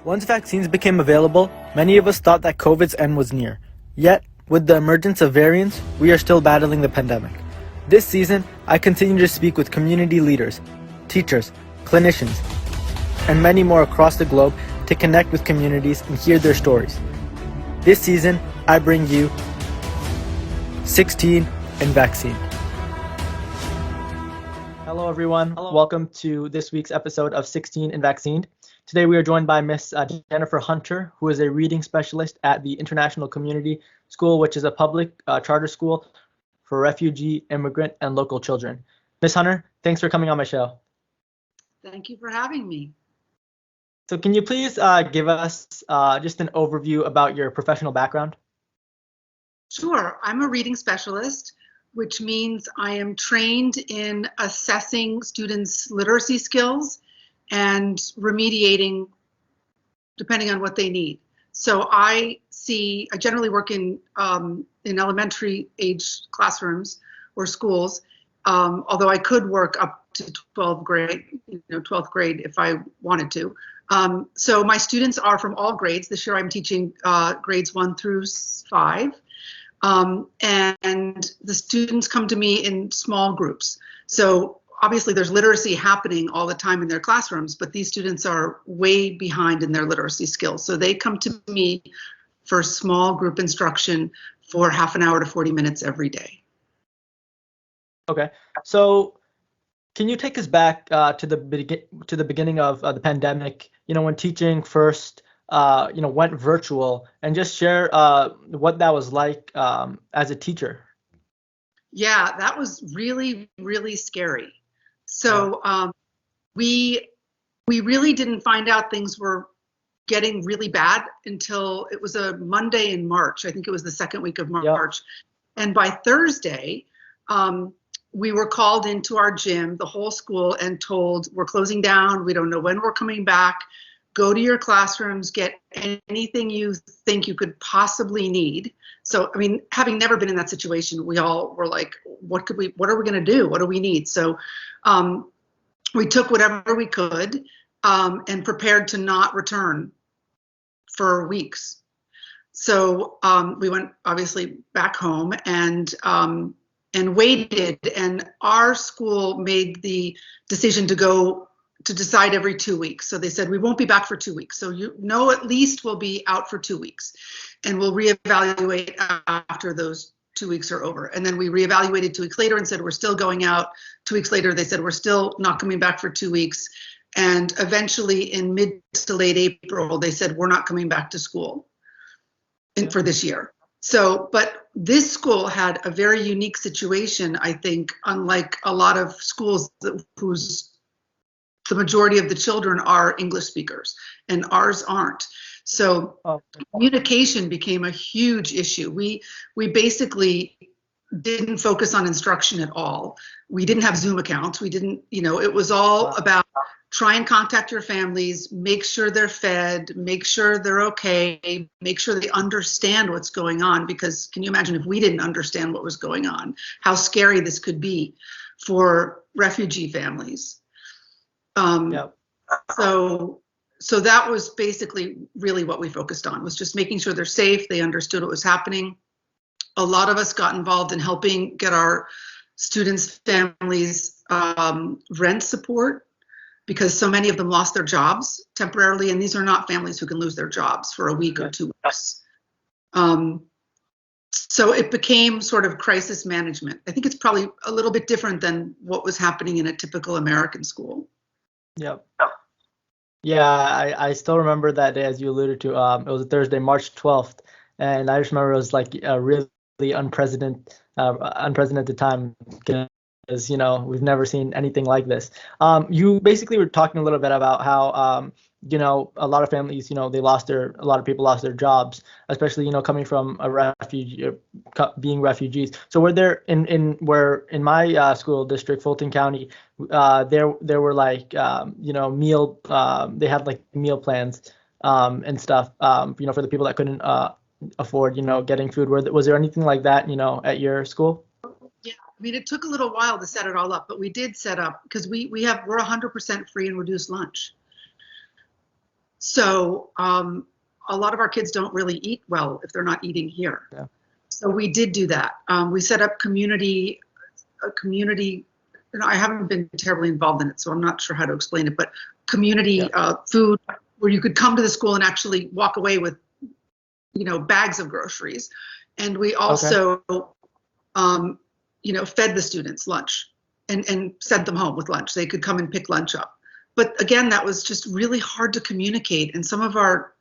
Once vaccines became available, many of us thought that COVID's end was near. Yet, with the emergence of variants, we are still battling the pandemic. This season, I continue to speak with community leaders, teachers, clinicians, and many more across the globe to connect with communities and hear their stories. This season, I bring you 16 and Vaccine. Hello everyone, welcome to this week's episode of 16 and Vaccine. Today we are joined by Miss Jennifer Hunter, who is a reading specialist at the International Community School, which is a public charter school for refugee, immigrant, and local children. Miss Hunter, thanks for coming on my show. Thank you for having me. So can you please give us just an overview about your professional background? Sure, I'm a reading specialist, which means I am trained in assessing students' literacy skills and remediating depending on what they need. So I generally work in elementary age classrooms or schools, although I could work up to 12th grade if I wanted to. So my students are from all grades. This year I'm teaching grades 1 through 5. And the students come to me in small groups. So obviously there's literacy happening all the time in their classrooms, but these students are way behind in their literacy skills. So they come to me for small group instruction for half an hour to 40 minutes every day. Okay. So can you take us back to the beginning of the pandemic, when teaching first went virtual, and just share what that was like as a teacher? Yeah, that was really, really scary. So we really didn't find out things were getting really bad until it was a Monday in March. I think it was the second week of March. Yep. And by Thursday, we were called into our gym, the whole school, and told, we're closing down. We don't know when we're coming back. Go to your classrooms, get anything you think you could possibly need. So, I mean, having never been in that situation, we all were like, what are we going to do? What do we need? So we took whatever we could and prepared to not return for weeks. So we went obviously back home and waited, and our school made the decision to decide every 2 weeks. So they said, we won't be back for 2 weeks. So at least we'll be out for 2 weeks, and we'll reevaluate after those 2 weeks are over. And then we reevaluated 2 weeks later and said, we're still going out. 2 weeks later, they said, we're still not coming back for 2 weeks. And eventually in mid to late April, they said, we're not coming back to school for this year. So, but this school had a very unique situation, I think, unlike a lot of schools whose the majority of the children are English speakers, and ours aren't. So communication became a huge issue. We basically didn't focus on instruction at all. We didn't have Zoom accounts. We didn't, it was all about try and contact your families, make sure they're fed, make sure they're okay, make sure they understand what's going on. Because can you imagine if we didn't understand what was going on, how scary this could be for refugee families? So that was basically really what we focused on, was just making sure they're safe, they understood what was happening. A lot of us got involved in helping get our students' families rent support, because so many of them lost their jobs temporarily, and these are not families who can lose their jobs for a week or 2 weeks. So it became sort of crisis management. I think it's probably a little bit different than what was happening in a typical American school. Yep. Yeah, I still remember that day, as you alluded to. It was a Thursday, March 12th, and I just remember it was like a really unprecedented time, because we've never seen anything like this. You basically were talking a little bit about how a lot of families, a lot of people lost their jobs, especially coming from a refugee, being refugees. So were there in my school district, Fulton County, there were like meal, they had like meal plans and stuff for the people that couldn't afford getting food. Was there anything like that at your school? Yeah, I mean, it took a little while to set it all up, but we did set up, because we're 100% free and reduced lunch. So a lot of our kids don't really eat well if they're not eating here. Yeah. So we did do that. We set up community, and I haven't been terribly involved in it, so I'm not sure how to explain it, but community food where you could come to the school and actually walk away with, bags of groceries. And we also, fed the students lunch and sent them home with lunch. They could come and pick lunch up. But again, that was just really hard to communicate. And some of our,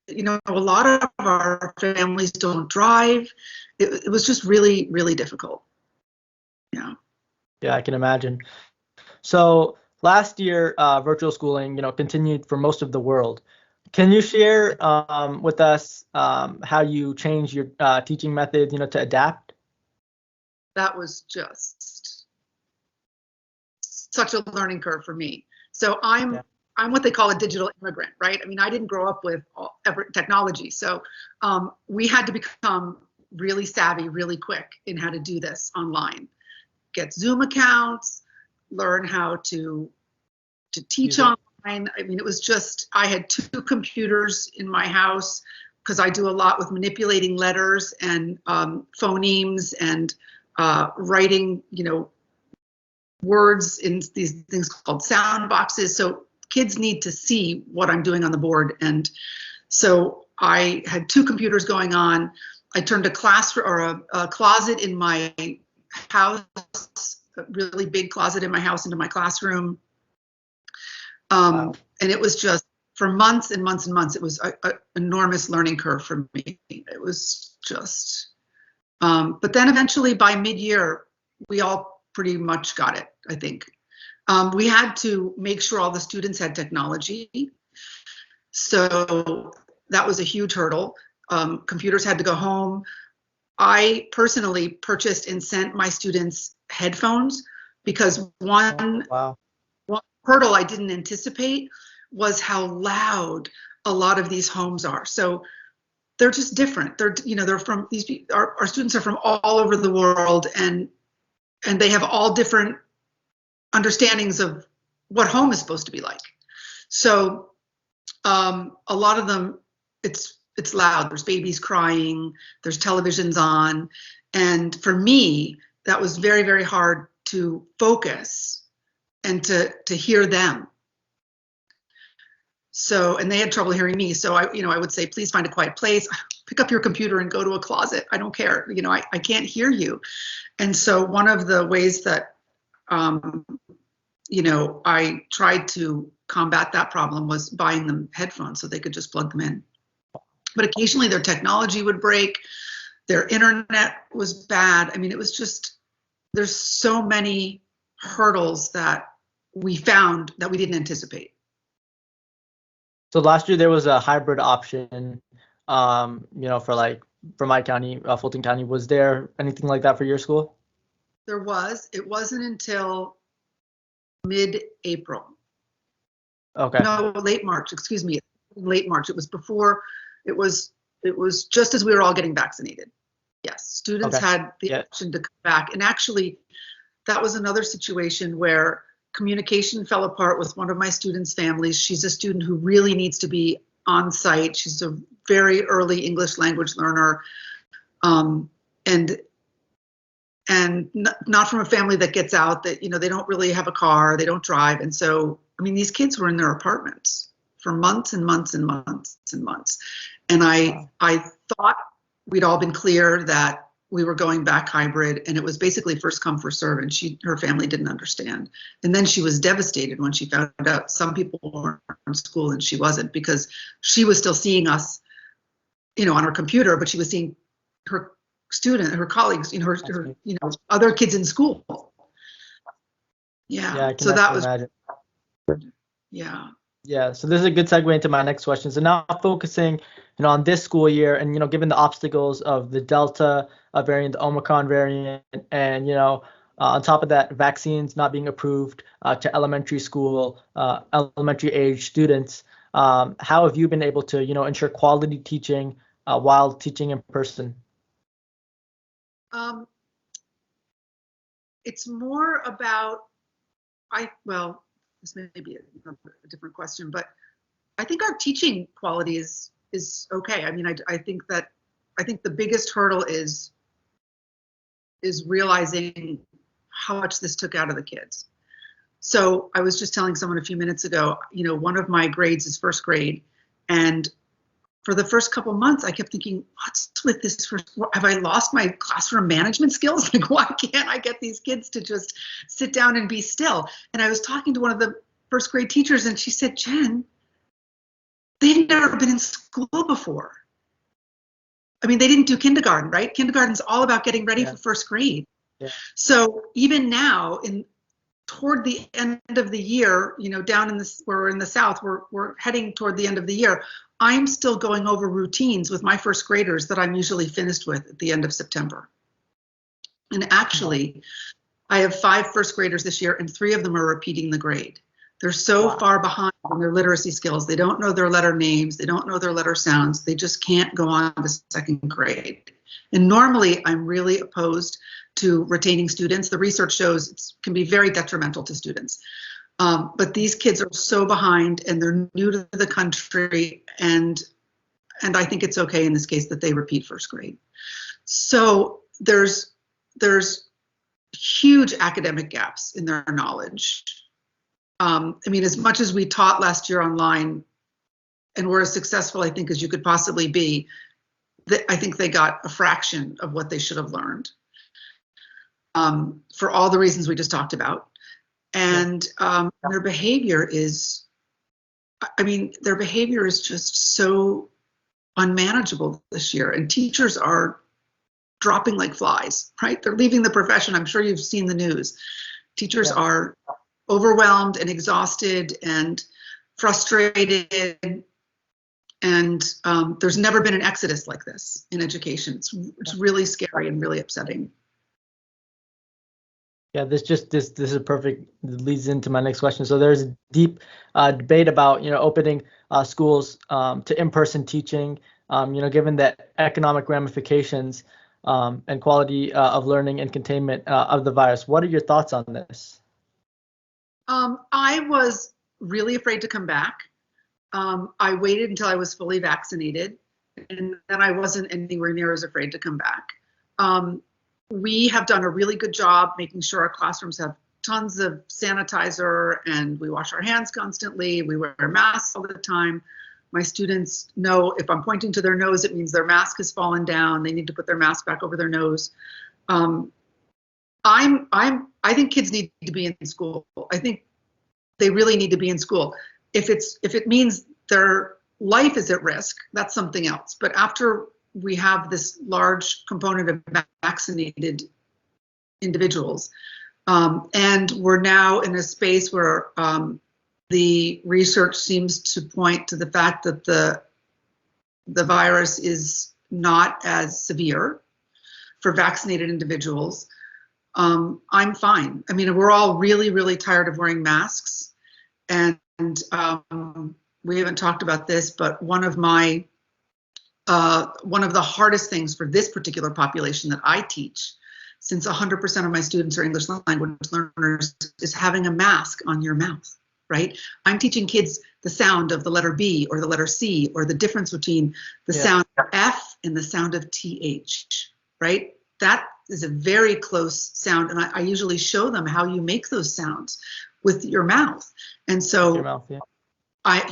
a lot of our families don't drive. It was just really, really difficult. Yeah. Yeah, I can imagine. So last year, virtual schooling, continued for most of the world. Can you share with us how you changed your teaching methods, to adapt? That was just such a learning curve for me. So I'm what they call a digital immigrant, right? I mean, I didn't grow up with technology, so we had to become really savvy, really quick in how to do this online. Get Zoom accounts, learn how to teach online. I mean, it was just, I had 2 computers in my house because I do a lot with manipulating letters and phonemes and writing, words in these things called sound boxes. So kids need to see what I'm doing on the board. And so I had 2 computers going on. I turned a closet in my house, a really big closet in my house, into my classroom. Wow. And it was just, for months and months and months, it was an enormous learning curve for me. It was just, but then eventually by mid-year, we all pretty much got it, I think. We had to make sure all the students had technology. So that was a huge hurdle. Computers had to go home. I personally purchased and sent my students headphones because one hurdle I didn't anticipate was how loud a lot of these homes are. So they're just different. They're from our students are from all over the world, and they have all different understandings of what home is supposed to be like. So a lot of them, it's loud. There's babies crying, there's televisions on. And for me, that was very, very hard to focus and to hear them. So, and they had trouble hearing me. So I would say, please find a quiet place, pick up your computer and go to a closet. I don't care. I can't hear you. And so one of the ways that, I tried to combat that problem was buying them headphones so they could just plug them in. But occasionally their technology would break, their internet was bad. I mean, it was just, there's so many hurdles that we found that we didn't anticipate. So last year there was a hybrid option, for my county, Fulton County. Was there anything like that for your school? There was. It wasn't until mid-April. Okay. No, late March, excuse me, late March. It was before, it was just as we were all getting vaccinated. Yes, students had the option to come back. And actually, that was another situation where communication fell apart with one of my students' families. She's a student who really needs to be on site. She's a very early English language learner, and not from a family that gets out, that, they don't really have a car, they don't drive. And so, I mean, these kids were in their apartments for months and months and months and months. And I thought we'd all been clear that we were going back hybrid, and it was basically first come, first serve, and her family didn't understand. And then she was devastated when she found out some people weren't in school and she wasn't, because she was still seeing us, on her computer, but she was seeing her colleagues, her other kids in school. Yeah, so that was imagine. Yeah. So this is a good segue into my next question. So now focusing, on this school year, and given the obstacles of the Delta variant, the Omicron variant, and on top of that, vaccines not being approved to elementary school, elementary age students, how have you been able to, ensure quality teaching while teaching in person? It's more about, this may be a different question, but I think our teaching quality is okay. I mean, I think the biggest hurdle is realizing how much this took out of the kids. So I was just telling someone a few minutes ago, you know, one of my grades is first grade, and for the first couple months, I kept thinking, what's with this first, have I lost my classroom management skills? Like, why can't I get these kids to just sit down and be still? And I was talking to one of the first grade teachers, and she said, Jen, they've never been in school before. I mean, they didn't do kindergarten, right? Kindergarten's all about getting ready for first grade. Yeah. So even now, toward the end of the year, you know, down in this, we're in the South, we're heading toward the end of the year. I'm still going over routines with my first graders that I'm usually finished with at the end of September. And actually, I have 5 first graders this year, and 3 of them are repeating the grade. They're so far behind in their literacy skills. They don't know their letter names. They don't know their letter sounds. They just can't go on to second grade. And normally, I'm really opposed to retaining students. The research shows it can be very detrimental to students. But these kids are so behind, and they're new to the country, and I think it's okay in this case that they repeat first grade. So there's huge academic gaps in their knowledge. I mean, as much as we taught last year online and were as successful, I think, as you could possibly be, I think they got a fraction of what they should have learned, for all the reasons we just talked about. And their behavior is, I mean, their behavior is just so unmanageable this year, and teachers are dropping like flies, right? They're leaving the profession. I'm sure you've seen the news. Teachers are overwhelmed and exhausted and frustrated, and there's never been an exodus like this in education. It's really scary and really upsetting. Yeah, this is a perfect leads into my next question. So there's a deep debate about, you know, opening schools to in-person teaching, you know, given the economic ramifications and quality of learning and containment of the virus. What are your thoughts on this? I was really afraid to come back. I waited until I was fully vaccinated, and then I wasn't anywhere near as afraid to come back. We have done a really good job making sure our classrooms have tons of sanitizer, and we wash our hands constantly. We wear masks all the time. My students know if I'm pointing to their nose, it means their mask has fallen down. They need to put their mask back over their nose. I think kids need to be in school. I think they really need to be in school. If it means their life is at risk, that's something else. But after we have this large component of vaccinated individuals, and we're now in a space where the research seems to point to the fact that the virus is not as severe for vaccinated individuals, I'm fine. I mean, we're all really, really tired of wearing masks, and we haven't talked about this, but one of the hardest things for this particular population that I teach, since 100% of my students are English language learners, is having a mask on your mouth, right? I'm teaching kids the sound of the letter B or the letter C, or the difference between the sound of F and the sound of TH, right? That is a very close sound, and I usually show them how you make those sounds with your mouth. And so Your mouth,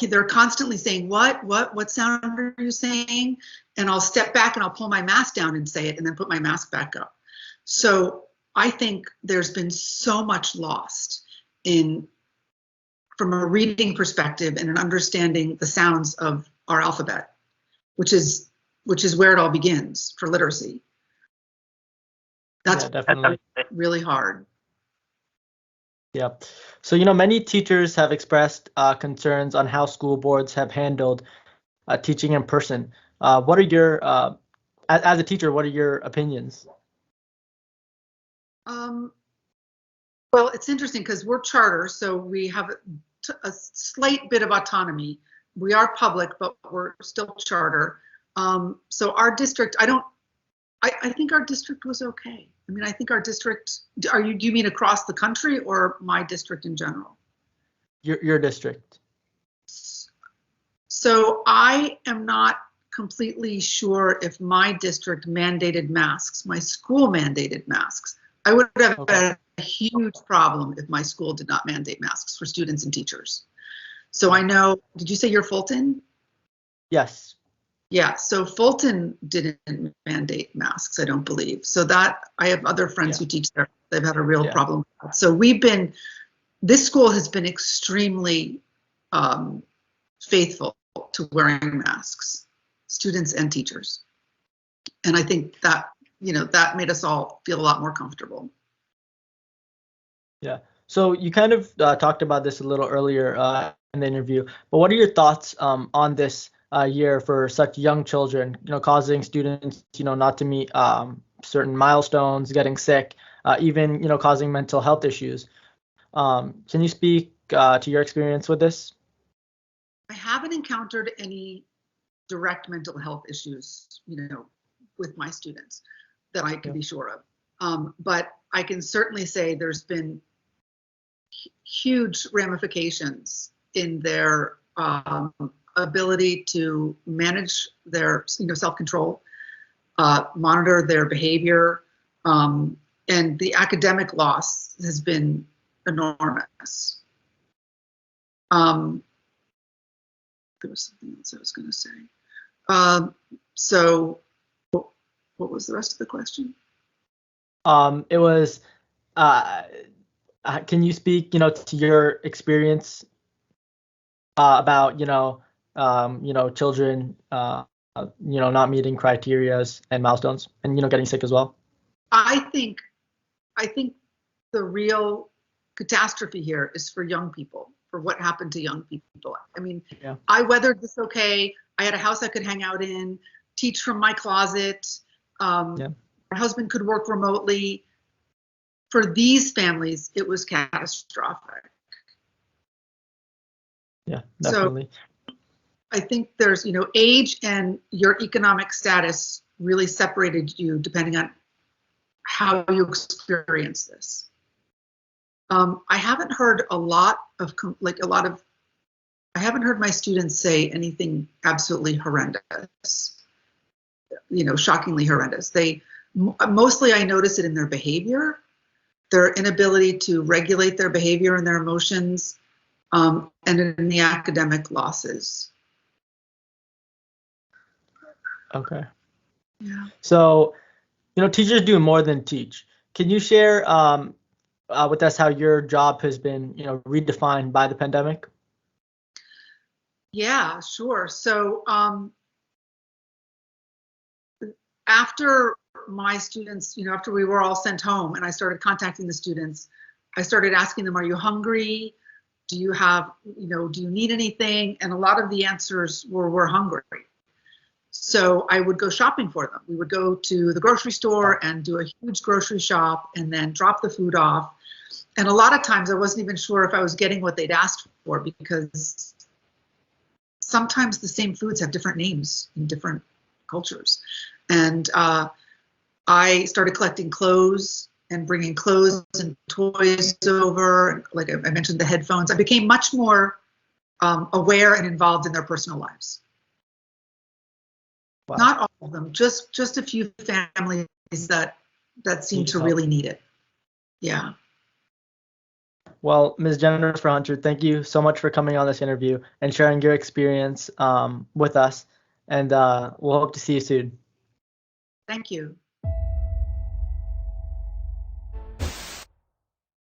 they're constantly saying, what sound are you saying? And I'll step back and I'll pull my mask down and say it, and then put my mask back up. So I think there's been so much lost from a reading perspective and an understanding the sounds of our alphabet, which is where it all begins for literacy. That's definitely really hard. Yeah. So, you know, many teachers have expressed concerns on how school boards have handled teaching in person. What are your, as a teacher, what are your opinions? Well, it's interesting because we're charter, so we have a slight bit of autonomy. We are public, but we're still charter. So our district, I think our district was okay. I mean, I think our district, do you mean across the country or my district in general? Your district. So I am not completely sure if my district mandated masks, my school mandated masks. I would have had a huge problem if my school did not mandate masks for students and teachers. So I know, did you say you're Fulton? Yes. Yeah, so Fulton didn't mandate masks, I don't believe. So that, I have other friends who teach there, they've had a real problem with that. So this school has been extremely faithful to wearing masks, students and teachers. And I think that, that made us all feel a lot more comfortable. Yeah. So you kind of talked about this a little earlier in the interview, but what are your thoughts on this year for such young children, causing students, not to meet certain milestones, getting sick, even, causing mental health issues? Can you speak to your experience with this? I haven't encountered any direct mental health issues, with my students that I can be sure of. But I can certainly say there's been huge ramifications in their ability to manage their, self-control, monitor their behavior, and the academic loss has been enormous. There was something else I was going to say. So what was the rest of the question? It was, can you speak, to your experience about, children, not meeting criterias and milestones and, getting sick as well? I think the real catastrophe here is for young people, for what happened to young people. I mean, I weathered this okay. I had a house I could hang out in, teach from my closet. My husband could work remotely. For these families, it was catastrophic. Yeah, definitely. So I think there's, age and your economic status really separated you depending on how you experience this. I haven't heard I haven't heard my students say anything absolutely horrendous, shockingly horrendous. Mostly I notice it in their behavior, their inability to regulate their behavior and their emotions, and in the academic losses. Okay. Yeah. So, teachers do more than teach. Can you share with us how your job has been, redefined by the pandemic? Yeah, sure. So after my students, after we were all sent home and I started contacting the students, I started asking them, are you hungry? Do you have, do you need anything? And a lot of the answers were, we're hungry. So I would go shopping for them. We would go to the grocery store and do a huge grocery shop and then drop the food off. And a lot of times I wasn't even sure if I was getting what they'd asked for, because sometimes the same foods have different names in different cultures. And I started collecting clothes and bringing clothes and toys over. Like I mentioned, the headphones. I became much more aware and involved in their personal lives. Wow. Not all of them, just a few families that seem to really need it. Yeah. Well, Ms. Jennifer Hunter, thank you so much for coming on this interview and sharing your experience with us. And we'll hope to see you soon. Thank you.